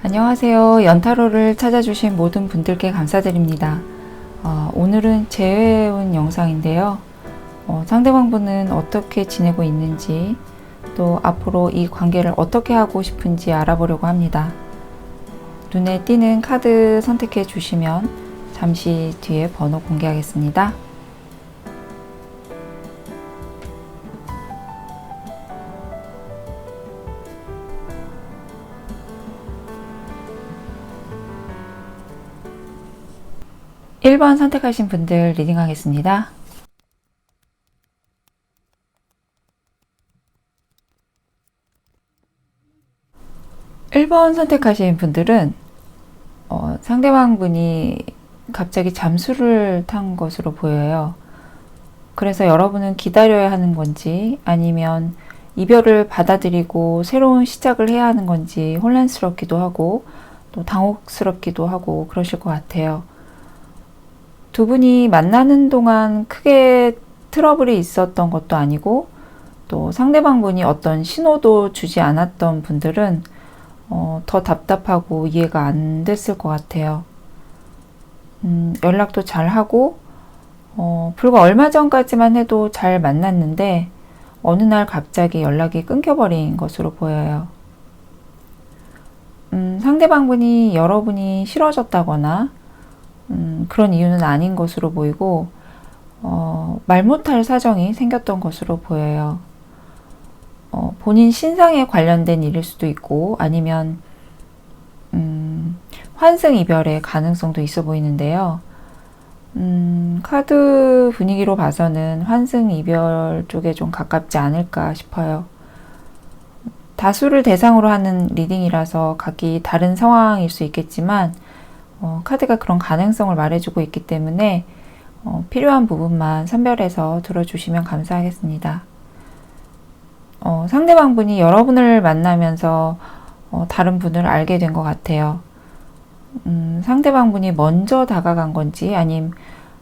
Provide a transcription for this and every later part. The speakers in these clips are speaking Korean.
안녕하세요. 연타로를 찾아주신 모든 분들께 감사드립니다. 오늘은 재회운 영상인데요. 상대방분은 어떻게 지내고 있는지, 또 앞으로 이 관계를 어떻게 하고 싶은지 알아보려고 합니다. 눈에 띄는 카드 선택해 주시면 잠시 뒤에 번호 공개하겠습니다. (1번) 선택하신 분들 리딩하겠습니다. (1번) 선택하신 분들은 상대방분이 갑자기 잠수를 탄 것으로 보여요. 그래서 여러분은 기다려야 하는 건지 아니면 이별을 받아들이고 새로운 시작을 해야 하는 건지 혼란스럽기도 하고 또 당혹스럽기도 하고 그러실 것 같아요. 두 분이 만나는 동안 크게 트러블이 있었던 것도 아니고 또 상대방분이 어떤 신호도 주지 않았던 분들은 더 답답하고 이해가 안 됐을 것 같아요. 연락도 잘 하고 불과 얼마 전까지만 해도 잘 만났는데 어느 날 갑자기 연락이 끊겨버린 것으로 보여요. 상대방분이 여러분이 싫어졌다거나 그런 이유는 아닌 것으로 보이고 말 못할 사정이 생겼던 것으로 보여요. 본인 신상에 관련된 일일 수도 있고 아니면 환승 이별의 가능성도 있어 보이는데요. 카드 분위기로 봐서는 환승 이별 쪽에 좀 가깝지 않을까 싶어요. 다수를 대상으로 하는 리딩이라서 각기 다른 상황일 수 있겠지만 카드가 그런 가능성을 말해주고 있기 때문에 필요한 부분만 선별해서 들어주시면 감사하겠습니다. 상대방분이 여러분을 만나면서 다른 분을 알게 된 것 같아요. 상대방분이 먼저 다가간 건지 아님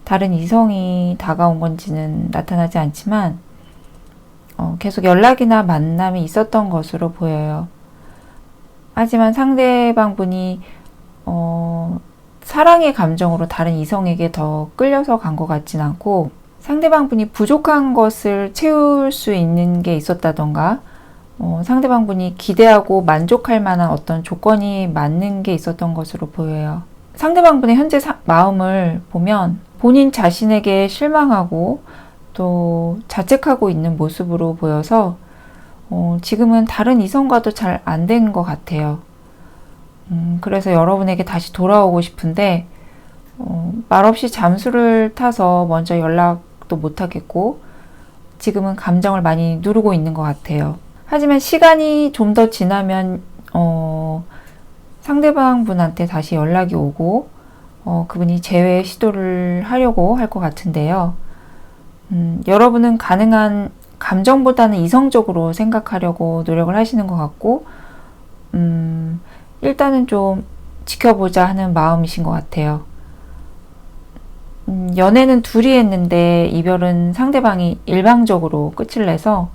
다른 이성이 다가온 건지는 나타나지 않지만 계속 연락이나 만남이 있었던 것으로 보여요. 하지만 상대방분이 사랑의 감정으로 다른 이성에게 더 끌려서 간 것 같진 않고 상대방분이 부족한 것을 채울 수 있는 게 있었다던가 상대방분이 기대하고 만족할 만한 어떤 조건이 맞는 게 있었던 것으로 보여요. 상대방분의 현재 마음을 보면 본인 자신에게 실망하고 또 자책하고 있는 모습으로 보여서 지금은 다른 이성과도 잘 안 된 것 같아요. 그래서 여러분에게 다시 돌아오고 싶은데 말없이 잠수를 타서 먼저 연락도 못하겠고 지금은 감정을 많이 누르고 있는 것 같아요. 하지만 시간이 좀 더 지나면 상대방 분한테 다시 연락이 오고 그분이 재회 시도를 하려고 할 것 같은데요. 여러분은 가능한 감정보다는 이성적으로 생각하려고 노력을 하시는 것 같고 일단은 좀 지켜보자 하는 마음이신 것 같아요. 연애는 둘이 했는데 이별은 상대방이 일방적으로 끝을 내서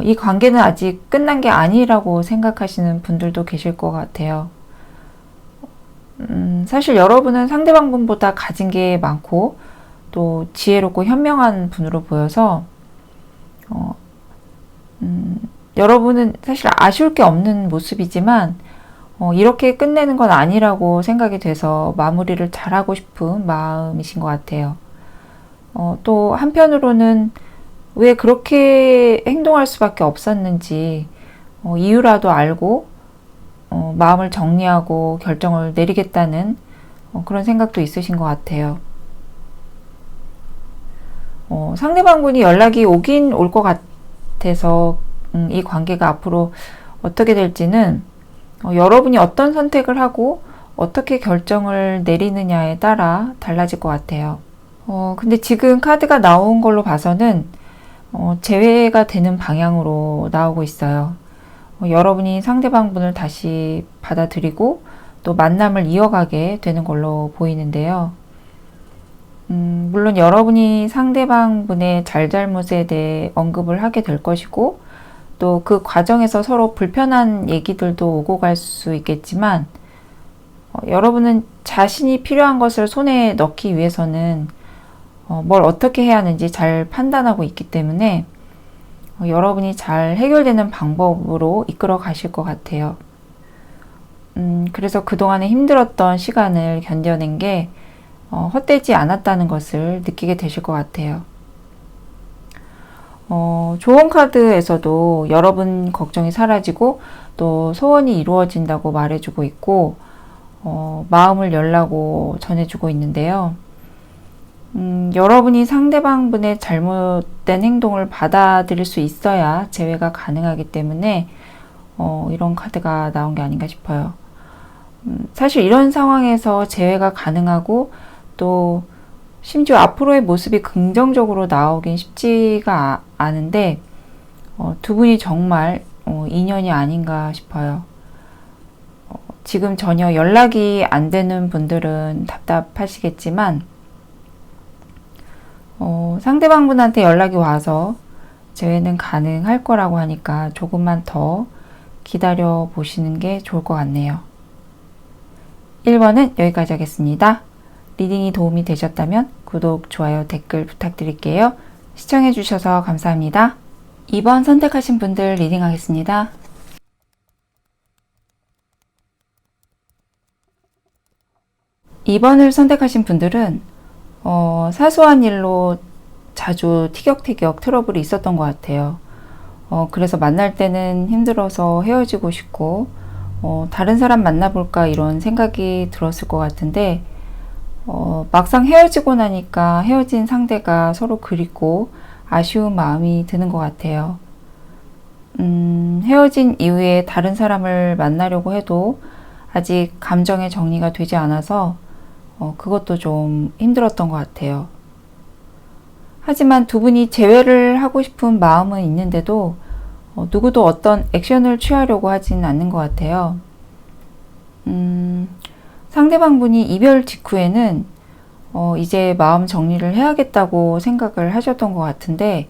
이 관계는 아직 끝난 게 아니라고 생각하시는 분들도 계실 것 같아요. 사실 여러분은 상대방분보다 가진 게 많고 또 지혜롭고 현명한 분으로 보여서 여러분은 사실 아쉬울 게 없는 모습이지만 이렇게 끝내는 건 아니라고 생각이 돼서 마무리를 잘하고 싶은 마음이신 것 같아요. 또 한편으로는 왜 그렇게 행동할 수밖에 없었는지 이유라도 알고 마음을 정리하고 결정을 내리겠다는 그런 생각도 있으신 것 같아요. 상대방분이 연락이 오긴 올 것 같아서 이 관계가 앞으로 어떻게 될지는 여러분이 어떤 선택을 하고 어떻게 결정을 내리느냐에 따라 달라질 것 같아요. 근데 지금 카드가 나온 걸로 봐서는 재회가 되는 방향으로 나오고 있어요. 여러분이 상대방분을 다시 받아들이고 또 만남을 이어가게 되는 걸로 보이는데요. 물론 여러분이 상대방분의 잘잘못에 대해 언급을 하게 될 것이고 또 그 과정에서 서로 불편한 얘기들도 오고 갈 수 있겠지만, 여러분은 자신이 필요한 것을 손에 넣기 위해서는 뭘 어떻게 해야 하는지 잘 판단하고 있기 때문에 여러분이 잘 해결되는 방법으로 이끌어 가실 것 같아요. 그래서 그동안에 힘들었던 시간을 견뎌낸 게 헛되지 않았다는 것을 느끼게 되실 것 같아요. 조언 카드에서도 여러분 걱정이 사라지고 또 소원이 이루어진다고 말해주고 있고, 마음을 열라고 전해주고 있는데요. 여러분이 상대방 분의 잘못된 행동을 받아들일 수 있어야 재회가 가능하기 때문에 이런 카드가 나온 게 아닌가 싶어요. 사실 이런 상황에서 재회가 가능하고 또 심지어 앞으로의 모습이 긍정적으로 나오긴 쉽지가 않은데 두 분이 정말 인연이 아닌가 싶어요. 지금 전혀 연락이 안 되는 분들은 답답하시겠지만 상대방 분한테 연락이 와서 재회는 가능할 거라고 하니까 조금만 더 기다려 보시는 게 좋을 것 같네요. 1번은 여기까지 하겠습니다. 리딩이 도움이 되셨다면 구독, 좋아요, 댓글 부탁드릴게요. 시청해 주셔서 감사합니다. 2번 선택하신 분들 리딩하겠습니다. 2번을 선택하신 분들은 사소한 일로 자주 티격태격 트러블이 있었던 것 같아요. 그래서 만날 때는 힘들어서 헤어지고 싶고 다른 사람 만나볼까 이런 생각이 들었을 것 같은데 막상 헤어지고 나니까 헤어진 상대가 서로 그립고 아쉬운 마음이 드는 것 같아요. 헤어진 이후에 다른 사람을 만나려고 해도 아직 감정의 정리가 되지 않아서 그것도 좀 힘들었던 것 같아요. 하지만 두 분이 재회를 하고 싶은 마음은 있는데도 누구도 어떤 액션을 취하려고 하진 않는 것 같아요. 상대방 분이 이별 직후에는 이제 마음 정리를 해야겠다고 생각을 하셨던 것 같은데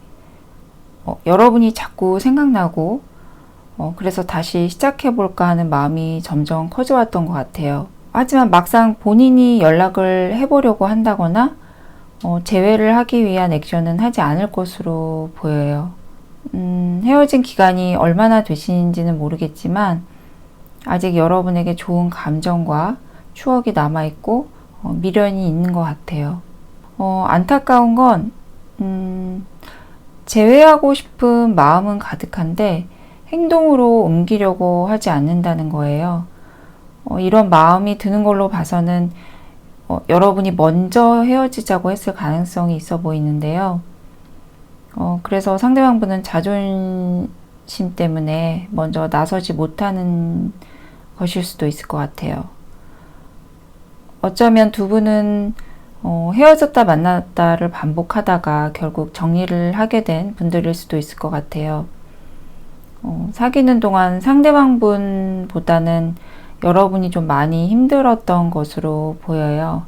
여러분이 자꾸 생각나고 그래서 다시 시작해볼까 하는 마음이 점점 커져왔던 것 같아요. 하지만 막상 본인이 연락을 해보려고 한다거나 재회를 하기 위한 액션은 하지 않을 것으로 보여요. 헤어진 기간이 얼마나 되시는지는 모르겠지만 아직 여러분에게 좋은 감정과 추억이 남아있고 미련이 있는 것 같아요. 안타까운 건 재회하고 싶은 마음은 가득한데 행동으로 옮기려고 하지 않는다는 거예요. 이런 마음이 드는 걸로 봐서는 여러분이 먼저 헤어지자고 했을 가능성이 있어 보이는데요. 그래서 상대방 분은 자존심 때문에 먼저 나서지 못하는 것일 수도 있을 것 같아요. 어쩌면 두 분은 헤어졌다 만났다를 반복하다가 결국 정리를 하게 된 분들일 수도 있을 것 같아요. 사귀는 동안 상대방 분보다는 여러분이 좀 많이 힘들었던 것으로 보여요.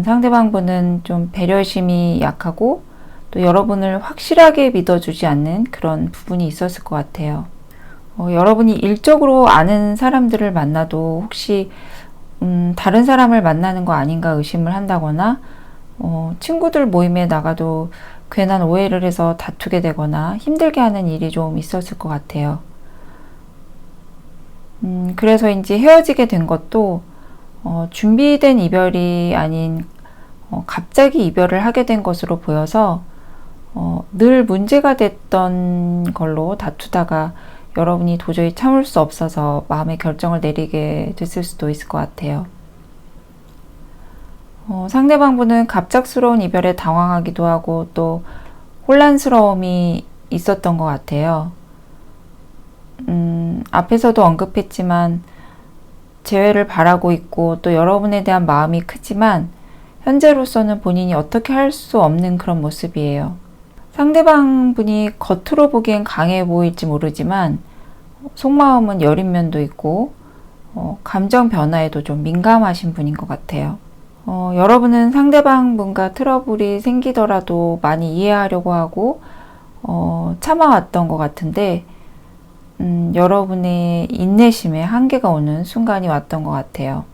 상대방 분은 좀 배려심이 약하고 또 여러분을 확실하게 믿어주지 않는 그런 부분이 있었을 것 같아요. 여러분이 일적으로 아는 사람들을 만나도 혹시 다른 사람을 만나는 거 아닌가 의심을 한다거나 친구들 모임에 나가도 괜한 오해를 해서 다투게 되거나 힘들게 하는 일이 좀 있었을 것 같아요. 그래서인지 헤어지게 된 것도 준비된 이별이 아닌 갑자기 이별을 하게 된 것으로 보여서 늘 문제가 됐던 걸로 다투다가 여러분이 도저히 참을 수 없어서 마음의 결정을 내리게 됐을 수도 있을 것 같아요. 상대방 분은 갑작스러운 이별에 당황하기도 하고 또 혼란스러움이 있었던 것 같아요. 앞에서도 언급했지만 재회를 바라고 있고 또 여러분에 대한 마음이 크지만 현재로서는 본인이 어떻게 할 수 없는 그런 모습이에요. 상대방 분이 겉으로 보기엔 강해 보일지 모르지만 속마음은 여린 면도 있고 감정 변화에도 좀 민감하신 분인 것 같아요. 여러분은 상대방 분과 트러블이 생기더라도 많이 이해하려고 하고 참아왔던 것 같은데, 여러분의 인내심에 한계가 오는 순간이 왔던 것 같아요.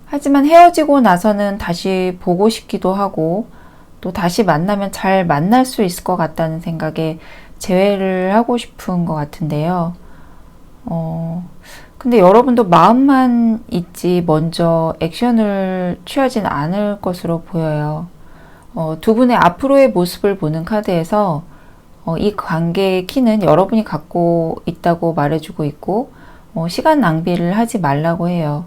하지만 헤어지고 나서는 다시 보고 싶기도 하고, 또 다시 만나면 잘 만날 수 있을 것 같다는 생각에 재회를 하고 싶은 것 같은데요. 근데 여러분도 마음만 있지 먼저 액션을 취하진 않을 것으로 보여요. 두 분의 앞으로의 모습을 보는 카드에서 이 관계의 키는 여러분이 갖고 있다고 말해주고 있고, 시간 낭비를 하지 말라고 해요.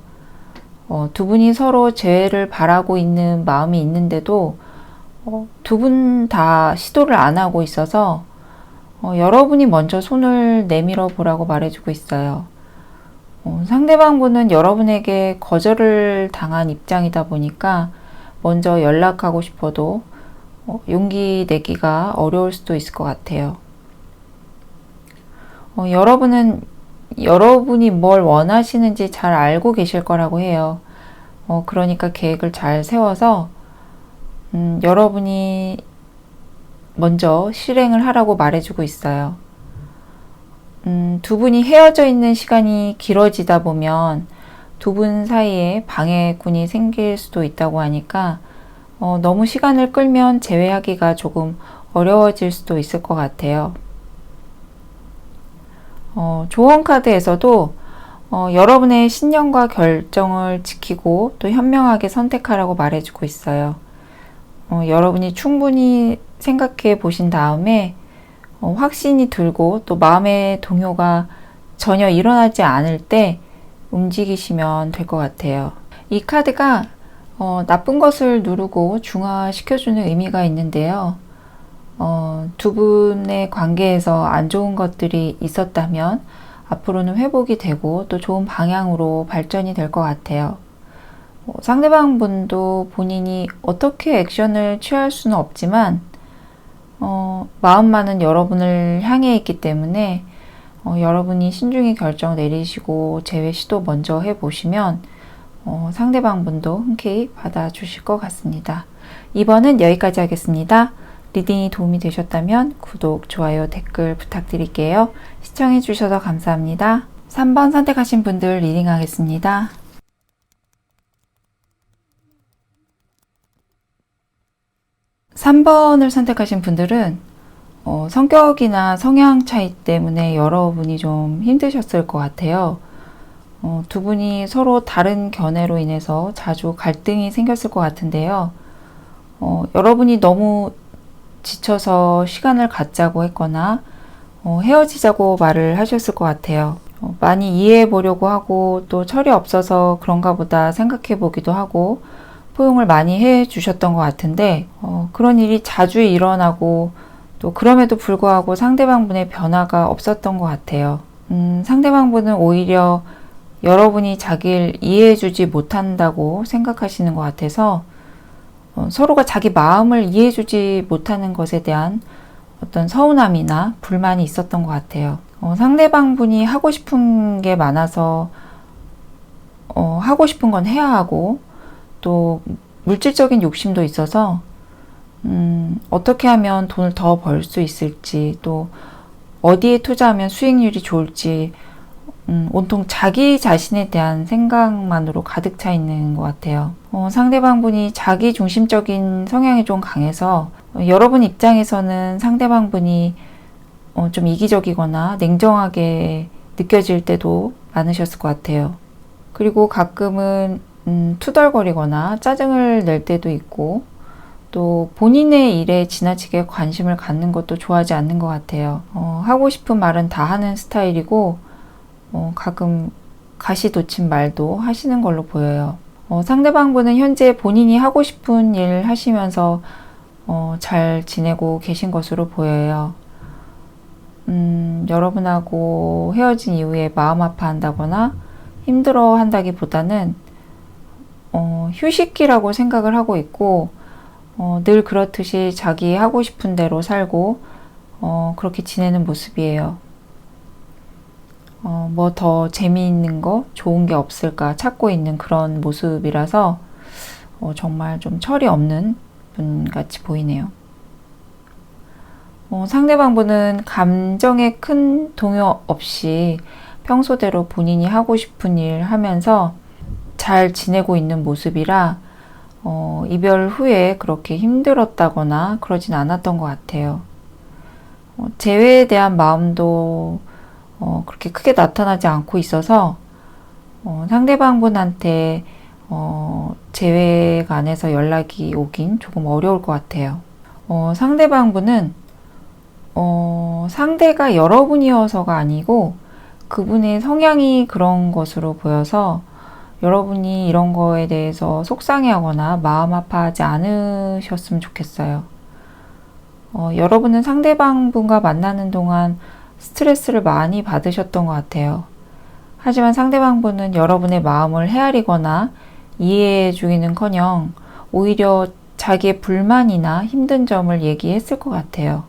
두 분이 서로 재회를 바라고 있는 마음이 있는데도 두 분 다 시도를 안 하고 있어서 여러분이 먼저 손을 내밀어 보라고 말해주고 있어요. 상대방 분은 여러분에게 거절을 당한 입장이다 보니까 먼저 연락하고 싶어도 용기 내기가 어려울 수도 있을 것 같아요. 여러분이 뭘 원하시는지 잘 알고 계실 거라고 해요. 그러니까 계획을 잘 세워서 여러분이 먼저 실행을 하라고 말해주고 있어요. 두 분이 헤어져 있는 시간이 길어지다 보면 두 분 사이에 방해꾼이 생길 수도 있다고 하니까 너무 시간을 끌면 재회하기가 조금 어려워질 수도 있을 것 같아요. 조언 카드에서도 여러분의 신념과 결정을 지키고 또 현명하게 선택하라고 말해주고 있어요. 여러분이 충분히 생각해 보신 다음에 확신이 들고 또 마음의 동요가 전혀 일어나지 않을 때 움직이시면 될 것 같아요. 이 카드가 나쁜 것을 누르고 중화시켜주는 의미가 있는데요. 두 분의 관계에서 안 좋은 것들이 있었다면 앞으로는 회복이 되고 또 좋은 방향으로 발전이 될 것 같아요. 상대방 분도 본인이 어떻게 액션을 취할 수는 없지만 마음만은 여러분을 향해 있기 때문에 여러분이 신중히 결정 내리시고 재회 시도 먼저 해보시면 상대방 분도 흔쾌히 받아주실 것 같습니다. 2번은 여기까지 하겠습니다. 리딩이 도움이 되셨다면 구독, 좋아요, 댓글 부탁드릴게요. 시청해주셔서 감사합니다. 3번 선택하신 분들 리딩하겠습니다. 3번을 선택하신 분들은 성격이나 성향 차이 때문에 여러분이 좀 힘드셨을 것 같아요. 두 분이 서로 다른 견해로 인해서 자주 갈등이 생겼을 것 같은데요. 여러분이 너무 지쳐서 시간을 갖자고 했거나 헤어지자고 말을 하셨을 것 같아요. 많이 이해해 보려고 하고 또 철이 없어서 그런가 보다 생각해 보기도 하고 포용을 많이 해 주셨던 것 같은데 그런 일이 자주 일어나고 또 그럼에도 불구하고 상대방 분의 변화가 없었던 것 같아요. 상대방 분은 오히려 여러분이 자기를 이해해 주지 못한다고 생각하시는 것 같아서 서로가 자기 마음을 이해해 주지 못하는 것에 대한 어떤 서운함이나 불만이 있었던 것 같아요. 상대방 분이 하고 싶은 게 많아서 하고 싶은 건 해야 하고 또 물질적인 욕심도 있어서 어떻게 하면 돈을 더 벌 수 있을지 또 어디에 투자하면 수익률이 좋을지 온통 자기 자신에 대한 생각만으로 가득 차 있는 것 같아요. 상대방 분이 자기 중심적인 성향이 좀 강해서 여러분 입장에서는 상대방 분이 좀 이기적이거나 냉정하게 느껴질 때도 많으셨을 것 같아요. 그리고 가끔은 투덜거리거나 짜증을 낼 때도 있고 또 본인의 일에 지나치게 관심을 갖는 것도 좋아하지 않는 것 같아요. 하고 싶은 말은 다 하는 스타일이고 가끔 가시돋친 말도 하시는 걸로 보여요. 상대방 분은 현재 본인이 하고 싶은 일 하시면서 잘 지내고 계신 것으로 보여요. 여러분하고 헤어진 이후에 마음 아파한다거나 힘들어 한다기보다는 휴식기라고 생각을 하고 있고 늘 그렇듯이 자기 하고 싶은 대로 살고 그렇게 지내는 모습이에요. 뭐 더 재미있는 거, 좋은 게 없을까 찾고 있는 그런 모습이라서 정말 좀 철이 없는 분 같이 보이네요. 상대방분은 감정에 큰 동요 없이 평소대로 본인이 하고 싶은 일 하면서 잘 지내고 있는 모습이라 이별 후에 그렇게 힘들었다거나 그러진 않았던 것 같아요. 재회에 대한 마음도 그렇게 크게 나타나지 않고 있어서 상대방분한테 재회에 관해서 연락이 오긴 조금 어려울 것 같아요. 상대방분은 상대가 여러분이어서가 아니고 그분의 성향이 그런 것으로 보여서 여러분이 이런 거에 대해서 속상해하거나 마음 아파하지 않으셨으면 좋겠어요. 여러분은 상대방분과 만나는 동안 스트레스를 많이 받으셨던 것 같아요. 하지만 상대방분은 여러분의 마음을 헤아리거나 이해해 주기는커녕 오히려 자기의 불만이나 힘든 점을 얘기했을 것 같아요.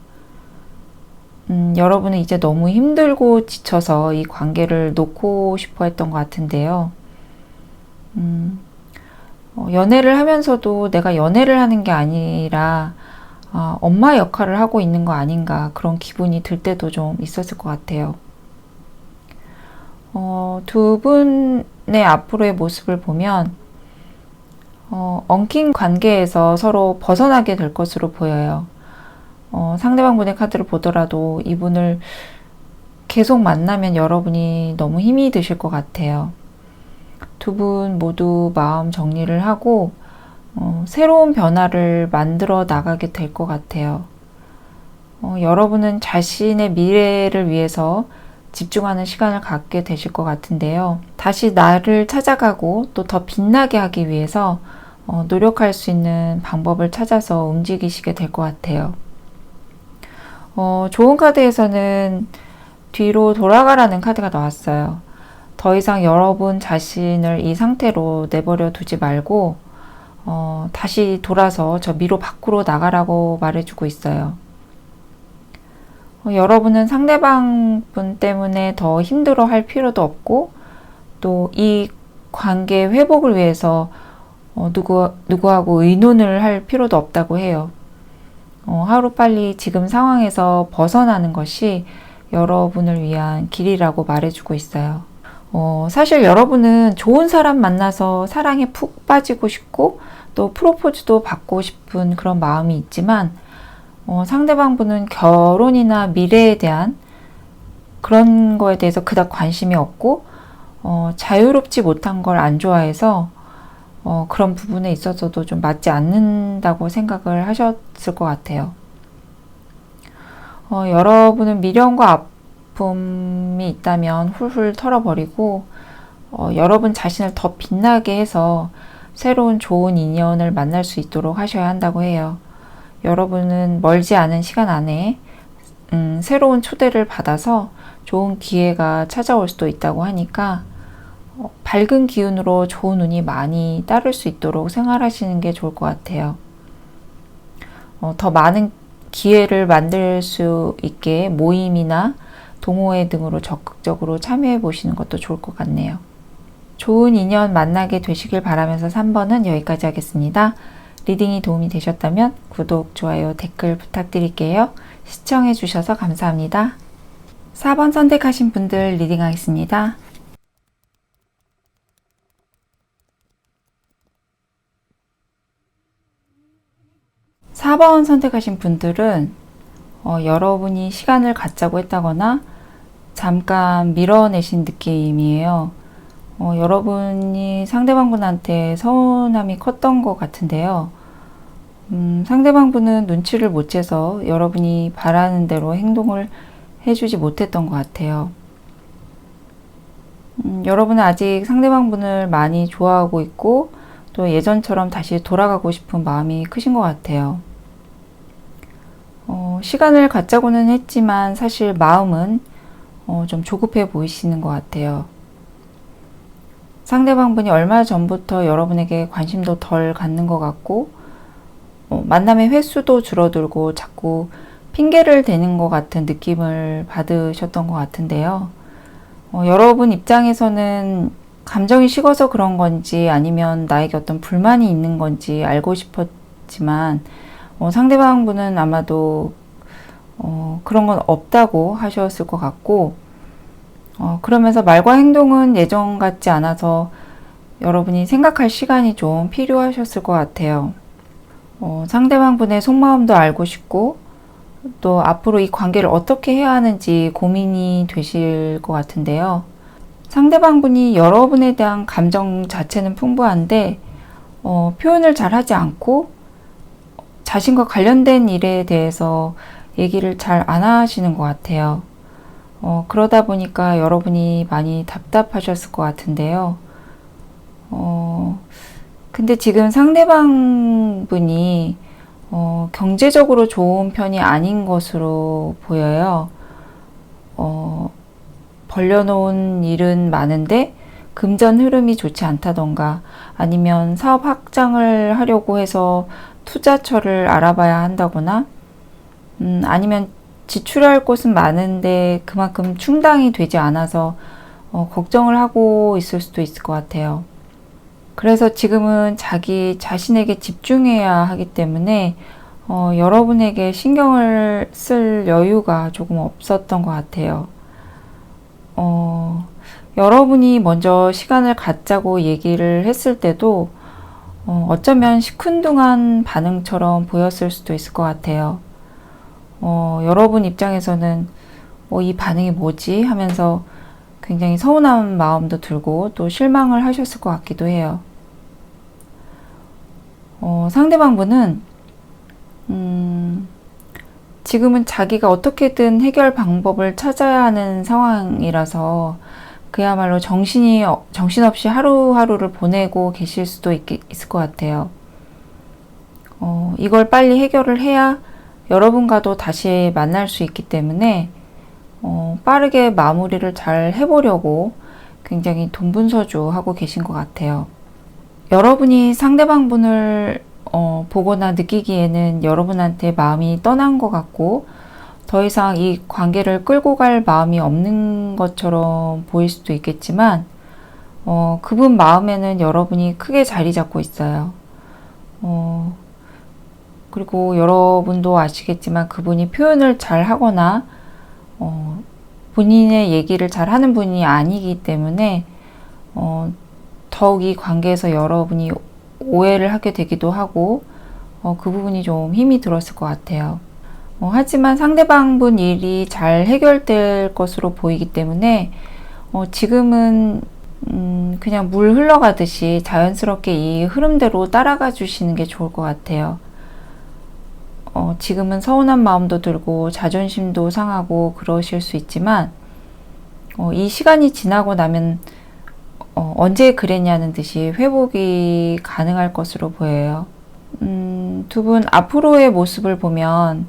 여러분은 이제 너무 힘들고 지쳐서 이 관계를 놓고 싶어 했던 것 같은데요. 연애를 하면서도 내가 연애를 하는 게 아니라 엄마 역할을 하고 있는 거 아닌가 그런 기분이 들 때도 좀 있었을 것 같아요. 두 분의 앞으로의 모습을 보면 엉킨 관계에서 서로 벗어나게 될 것으로 보여요. 상대방분의 카드를 보더라도 이분을 계속 만나면 여러분이 너무 힘이 드실 것 같아요. 두 분 모두 마음 정리를 하고 새로운 변화를 만들어 나가게 될 것 같아요. 여러분은 자신의 미래를 위해서 집중하는 시간을 갖게 되실 것 같은데요. 다시 나를 찾아가고 또 더 빛나게 하기 위해서 노력할 수 있는 방법을 찾아서 움직이시게 될 것 같아요. 좋은 카드에서는 뒤로 돌아가라는 카드가 나왔어요. 더 이상 여러분 자신을 이 상태로 내버려 두지 말고 다시 돌아서 저 미로 밖으로 나가라고 말해주고 있어요. 여러분은 상대방 분 때문에 더 힘들어 할 필요도 없고 또 이 관계 회복을 위해서 누구하고 의논을 할 필요도 없다고 해요. 하루빨리 지금 상황에서 벗어나는 것이 여러분을 위한 길이라고 말해주고 있어요. 사실 여러분은 좋은 사람 만나서 사랑에 푹 빠지고 싶고 또 프로포즈도 받고 싶은 그런 마음이 있지만 상대방 분은 결혼이나 미래에 대한 그런 거에 대해서 그닥 관심이 없고 자유롭지 못한 걸 안 좋아해서 그런 부분에 있어서도 좀 맞지 않는다고 생각을 하셨을 것 같아요. 여러분은 미련과 아픔이 있다면 훌훌 털어버리고 여러분 자신을 더 빛나게 해서 새로운 좋은 인연을 만날 수 있도록 하셔야 한다고 해요. 여러분은 멀지 않은 시간 안에 새로운 초대를 받아서 좋은 기회가 찾아올 수도 있다고 하니까 밝은 기운으로 좋은 운이 많이 따를 수 있도록 생활하시는 게 좋을 것 같아요. 더 많은 기회를 만들 수 있게 모임이나 동호회 등으로 적극적으로 참여해 보시는 것도 좋을 것 같네요. 좋은 인연 만나게 되시길 바라면서 3번은 여기까지 하겠습니다. 리딩이 도움이 되셨다면 구독, 좋아요, 댓글 부탁드릴게요. 시청해 주셔서 감사합니다. 4번 선택하신 분들 리딩하겠습니다. 4번 선택하신 분들은 여러분이 시간을 갖자고 했다거나 잠깐 밀어내신 느낌이에요. 여러분이 상대방분한테 서운함이 컸던 것 같은데요. 상대방분은 눈치를 못 채서 여러분이 바라는 대로 행동을 해주지 못했던 것 같아요. 여러분은 아직 상대방분을 많이 좋아하고 있고 또 예전처럼 다시 돌아가고 싶은 마음이 크신 것 같아요. 시간을 갖자고는 했지만 사실 마음은 좀 조급해 보이시는 것 같아요. 상대방분이 얼마 전부터 여러분에게 관심도 덜 갖는 것 같고 만남의 횟수도 줄어들고 자꾸 핑계를 대는 것 같은 느낌을 받으셨던 것 같은데요. 여러분 입장에서는 감정이 식어서 그런 건지 아니면 나에게 어떤 불만이 있는 건지 알고 싶었지만 상대방분은 아마도 그런 건 없다고 하셨을 것 같고, 그러면서 말과 행동은 예전 같지 않아서 여러분이 생각할 시간이 좀 필요하셨을 것 같아요. 상대방 분의 속마음도 알고 싶고, 또 앞으로 이 관계를 어떻게 해야 하는지 고민이 되실 것 같은데요. 상대방 분이 여러분에 대한 감정 자체는 풍부한데, 표현을 잘 하지 않고, 자신과 관련된 일에 대해서 얘기를 잘 안 하시는 것 같아요. 그러다 보니까 여러분이 많이 답답하셨을 것 같은데요. 근데 지금 상대방 분이 경제적으로 좋은 편이 아닌 것으로 보여요. 벌려놓은 일은 많은데 금전 흐름이 좋지 않다던가, 아니면 사업 확장을 하려고 해서 투자처를 알아봐야 한다거나, 아니면 지출할 곳은 많은데 그만큼 충당이 되지 않아서 걱정을 하고 있을 수도 있을 것 같아요. 그래서 지금은 자기 자신에게 집중해야 하기 때문에 여러분에게 신경을 쓸 여유가 조금 없었던 것 같아요. 여러분이 먼저 시간을 갖자고 얘기를 했을 때도 어쩌면 시큰둥한 반응처럼 보였을 수도 있을 것 같아요. 여러분 입장에서는 이 반응이 뭐지? 하면서 굉장히 서운한 마음도 들고 또 실망을 하셨을 것 같기도 해요. 상대방 분은 지금은 자기가 어떻게든 해결 방법을 찾아야 하는 상황이라서 그야말로 정신없이 하루하루를 보내고 계실 수도 있을 것 같아요. 이걸 빨리 해결을 해야 여러분과도 다시 만날 수 있기 때문에 빠르게 마무리를 잘 해보려고 굉장히 동분서주하고 계신 것 같아요. 여러분이 상대방 분을 보거나 느끼기에는 여러분한테 마음이 떠난 것 같고, 더 이상 이 관계를 끌고 갈 마음이 없는 것처럼 보일 수도 있겠지만, 그분 마음에는 여러분이 크게 자리 잡고 있어요. 그리고 여러분도 아시겠지만 그분이 표현을 잘 하거나, 본인의 얘기를 잘 하는 분이 아니기 때문에, 더욱 이 관계에서 여러분이 오해를 하게 되기도 하고, 그 부분이 좀 힘이 들었을 것 같아요. 하지만 상대방 분 일이 잘 해결될 것으로 보이기 때문에 지금은 그냥 물 흘러가듯이 자연스럽게 이 흐름대로 따라가 주시는 게 좋을 것 같아요. 지금은 서운한 마음도 들고 자존심도 상하고 그러실 수 있지만 이 시간이 지나고 나면 언제 그랬냐는 듯이 회복이 가능할 것으로 보여요. 두 분 앞으로의 모습을 보면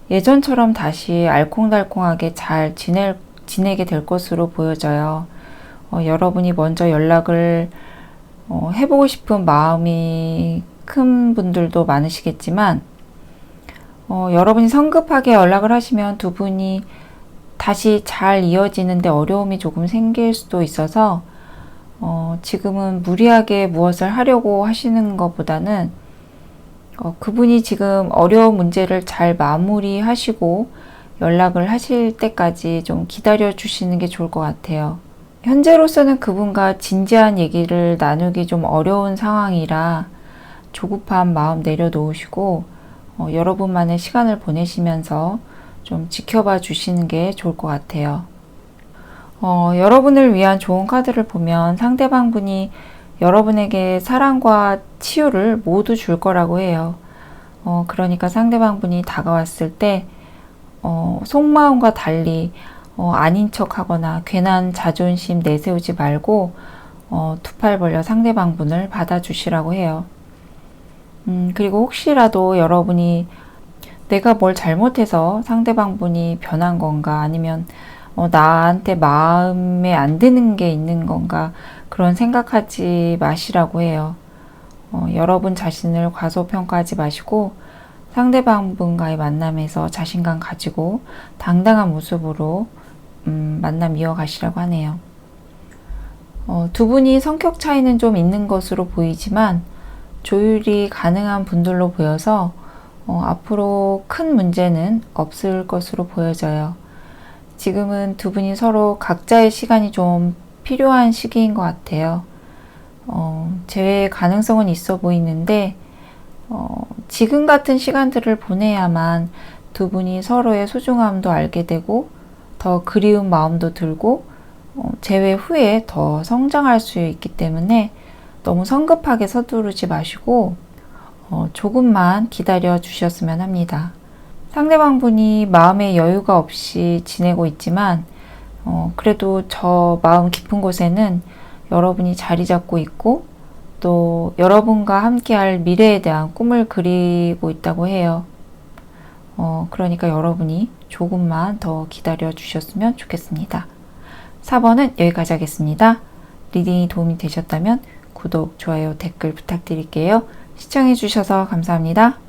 예전처럼 다시 알콩달콩하게 잘 지내게 될 것으로 보여져요. 여러분이 먼저 연락을 해보고 싶은 마음이 큰 분들도 많으시겠지만 여러분이 성급하게 연락을 하시면 두 분이 다시 잘 이어지는데 어려움이 조금 생길 수도 있어서 지금은 무리하게 무엇을 하려고 하시는 것보다는 그분이 지금 어려운 문제를 잘 마무리하시고 연락을 하실 때까지 좀 기다려 주시는 게 좋을 것 같아요. 현재로서는 그분과 진지한 얘기를 나누기 좀 어려운 상황이라 조급한 마음 내려놓으시고 여러분만의 시간을 보내시면서 좀 지켜봐 주시는 게 좋을 것 같아요. 여러분을 위한 좋은 카드를 보면 상대방 분이 여러분에게 사랑과 치유를 모두 줄 거라고 해요. 그러니까 상대방 분이 다가왔을 때 속마음과 달리 아닌 척 하거나 괜한 자존심 내세우지 말고 두 팔 벌려 상대방 분을 받아주시라고 해요. 그리고 혹시라도 여러분이 내가 뭘 잘못해서 상대방 분이 변한 건가, 아니면 나한테 마음에 안 드는 게 있는 건가, 그런 생각하지 마시라고 해요. 여러분 자신을 과소평가하지 마시고 상대방 분과의 만남에서 자신감 가지고 당당한 모습으로 만남 이어가시라고 하네요. 두 분이 성격 차이는 좀 있는 것으로 보이지만 조율이 가능한 분들로 보여서 앞으로 큰 문제는 없을 것으로 보여져요. 지금은 두 분이 서로 각자의 시간이 좀 필요한 시기인 것 같아요. 재회의 가능성은 있어 보이는데, 지금 같은 시간들을 보내야만 두 분이 서로의 소중함도 알게 되고, 더 그리운 마음도 들고, 재회 후에 더 성장할 수 있기 때문에 너무 성급하게 서두르지 마시고, 조금만 기다려 주셨으면 합니다. 상대방 분이 마음의 여유가 없이 지내고 있지만, 그래도 저 마음 깊은 곳에는 여러분이 자리 잡고 있고, 또 여러분과 함께할 미래에 대한 꿈을 그리고 있다고 해요. 그러니까 여러분이 조금만 더 기다려 주셨으면 좋겠습니다. 4번은 여기까지 하겠습니다. 리딩이 도움이 되셨다면 구독, 좋아요, 댓글 부탁드릴게요. 시청해 주셔서 감사합니다.